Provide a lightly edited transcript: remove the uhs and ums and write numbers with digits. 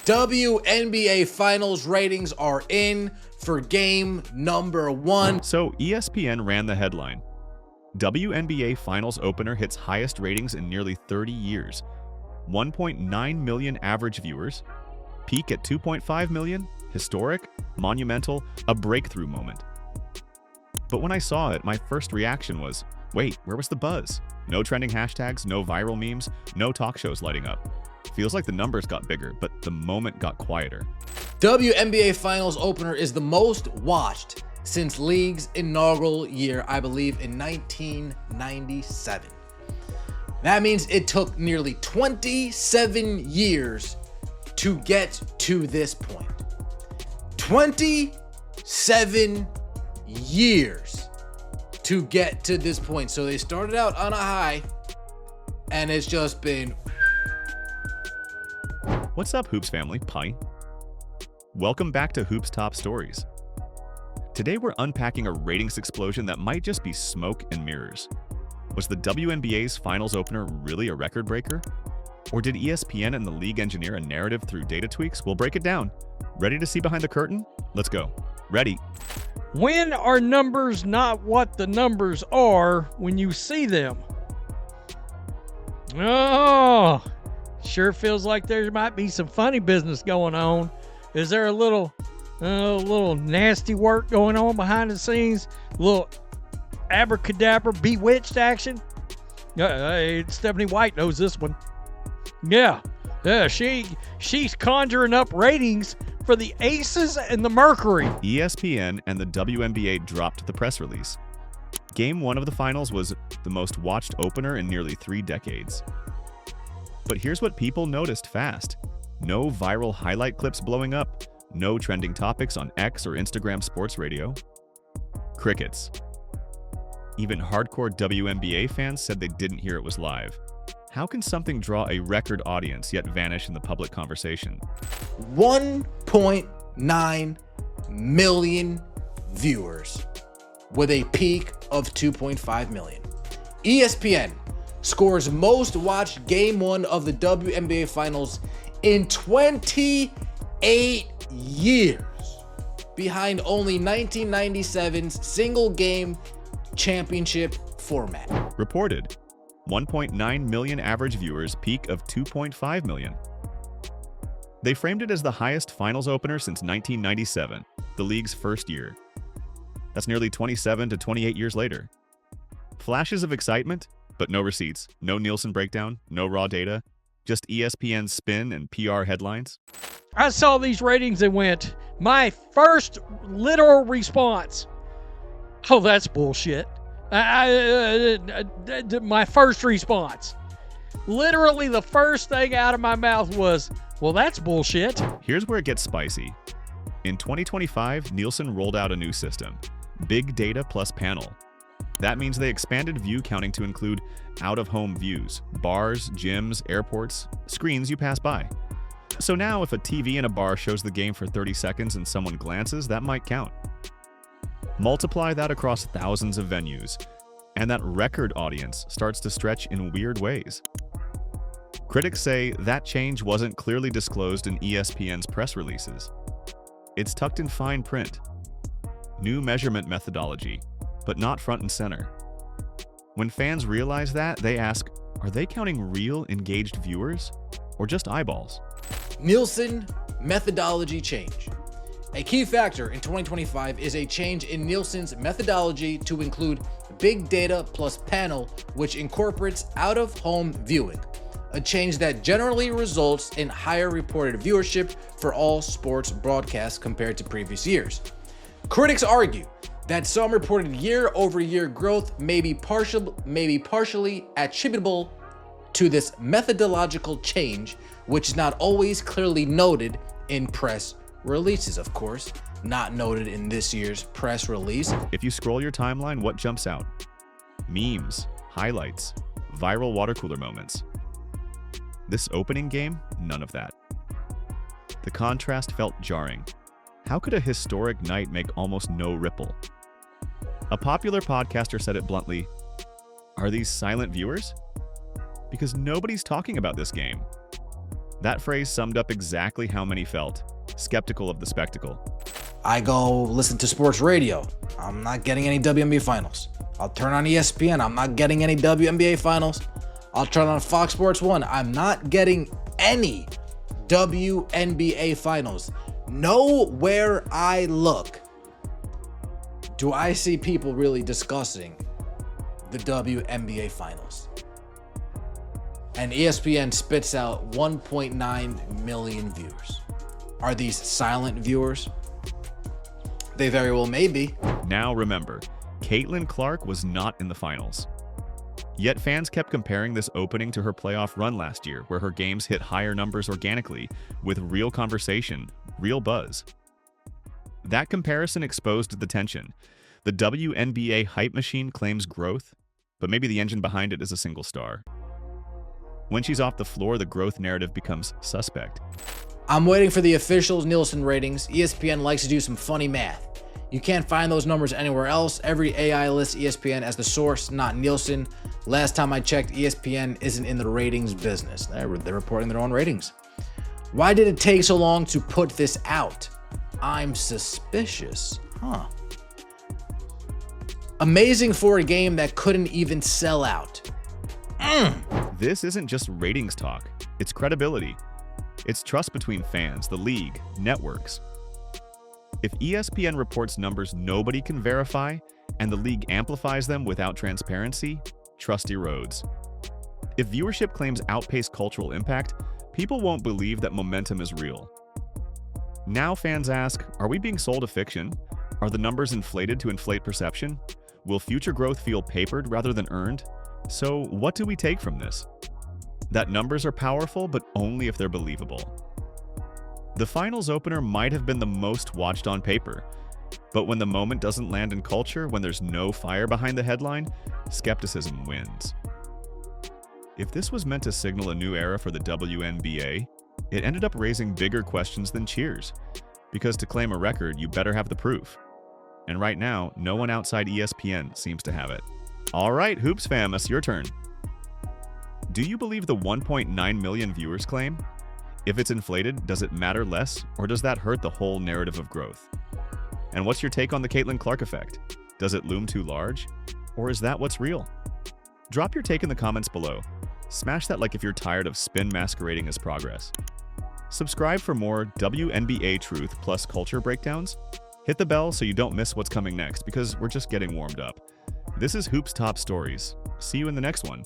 WNBA Finals ratings are in for game number 1. So ESPN ran the headline. WNBA Finals opener hits highest ratings in nearly 30 years. 1.9 million average viewers. Peak at 2.5 million. Historic, monumental, a breakthrough moment. But when I saw it, my first reaction was, wait, where was the buzz? No trending hashtags, no viral memes, no talk shows lighting up. Feels like the numbers got bigger, but the moment got quieter. WNBA Finals opener is the most watched since league's inaugural year, I believe in 1997. That means it took nearly 27 years to get to this point. 27 years to get to this point. So they started out on a high, and it's just been... What's up, Hoops family? Pie. Welcome back to Hoops Top Stories. Today we're unpacking a ratings explosion that might just be smoke and mirrors. Was the WNBA's finals opener really a record breaker? Or did ESPN and the league engineer a narrative through data tweaks? We'll break it down. Ready to see behind the curtain? Let's go. Ready. When are numbers not what the numbers are when you see them? Oh, sure feels like there might be some funny business going on. Is there a little nasty work going on behind the scenes? A little abracadabra, bewitched action? Stephanie White knows this one. Yeah, she's conjuring up ratings for the Aces and the Mercury. ESPN and the WNBA dropped the press release. Game 1 of the finals was the most watched opener in nearly 3 decades. But here's what people noticed fast. No viral highlight clips blowing up. No trending topics on X or Instagram Sports Radio. Crickets. Even hardcore WNBA fans said they didn't hear it was live. How can something draw a record audience yet vanish in the public conversation? 1.9 million viewers with a peak of 2.5 million. ESPN scores most watched game 1 of the WNBA Finals in 28 years, behind only 1997's single game championship format. Reported 1.9 million average viewers, peak of 2.5 million. They framed it as the highest finals opener since 1997, the league's first year. That's nearly 27 to 28 years later. Flashes of excitement, but no receipts, no Nielsen breakdown, no raw data, just ESPN's spin and PR headlines. I saw these ratings and went, my first literal response, oh, that's bullshit. My first response. Literally the first thing out of my mouth was, well, that's bullshit. Here's where it gets spicy. In 2025, Nielsen rolled out a new system, Big Data plus Panel. That means they expanded view counting to include out-of-home views, bars, gyms, airports, screens you pass by. So now if a TV in a bar shows the game for 30 seconds and someone glances, that might count. Multiply that across thousands of venues, and that record audience starts to stretch in weird ways. Critics say that change wasn't clearly disclosed in ESPN's press releases. It's tucked in fine print. New measurement methodology, but not front and center. When fans realize that, they ask, are they counting real engaged viewers or just eyeballs? Nielsen methodology change. A key factor in 2025 is a change in Nielsen's methodology to include Big Data plus Panel, which incorporates out-of-home viewing, a change that generally results in higher reported viewership for all sports broadcasts compared to previous years. Critics argue that some reported year-over-year growth may be partially attributable to this methodological change, which is not always clearly noted in press releases, of course, not noted in this year's press release. If you scroll your timeline, what jumps out? Memes, highlights, viral water cooler moments. This opening game, none of that. The contrast felt jarring. How could a historic night make almost no ripple? A popular podcaster said it bluntly, are these silent viewers? Because nobody's talking about this game. That phrase summed up exactly how many felt, skeptical of the spectacle. I go listen to sports radio. I'm not getting any WNBA finals. I'll turn on ESPN. I'm not getting any WNBA finals. I'll turn on Fox Sports 1. I'm not getting any WNBA finals. Nowhere I look do I see people really discussing the WNBA finals. And ESPN spits out 1.9 million viewers. Are these silent viewers? They very well may be. Now remember, Caitlin Clark was not in the finals. Yet fans kept comparing this opening to her playoff run last year, where her games hit higher numbers organically, with real conversation, real buzz. That comparison exposed the tension. The WNBA hype machine claims growth, but maybe the engine behind it is a single star. When she's off the floor, the growth narrative becomes suspect. I'm waiting for the official Nielsen ratings. ESPN likes to do some funny math. You can't find those numbers anywhere else. Every AI lists ESPN as the source, not Nielsen. Last time I checked, ESPN isn't in the ratings business. They're reporting their own ratings. Why did it take so long to put this out? I'm suspicious. Amazing for a game that couldn't even sell out. This isn't just ratings talk. It's credibility. It's trust between fans, the league, networks. If ESPN reports numbers nobody can verify, and the league amplifies them without transparency, trust erodes. If viewership claims outpace cultural impact, people won't believe that momentum is real. Now fans ask, are we being sold a fiction? Are the numbers inflated to inflate perception? Will future growth feel papered rather than earned? So what do we take from this? That numbers are powerful, but only if they're believable. The finals opener might have been the most watched on paper, but when the moment doesn't land in culture, when there's no fire behind the headline, skepticism wins. If this was meant to signal a new era for the WNBA, it ended up raising bigger questions than cheers, because to claim a record, you better have the proof. And right now, no one outside ESPN seems to have it. All right, Hoops fam, it's your turn. Do you believe the 1.9 million viewers claim? If it's inflated, does it matter less, or does that hurt the whole narrative of growth? And what's your take on the Caitlin Clark effect? Does it loom too large? Or is that what's real? Drop your take in the comments below. Smash that like if you're tired of spin masquerading as progress. Subscribe for more WNBA truth plus culture breakdowns. Hit the bell so you don't miss what's coming next, because we're just getting warmed up. This is Hoops Top Stories. See you in the next one.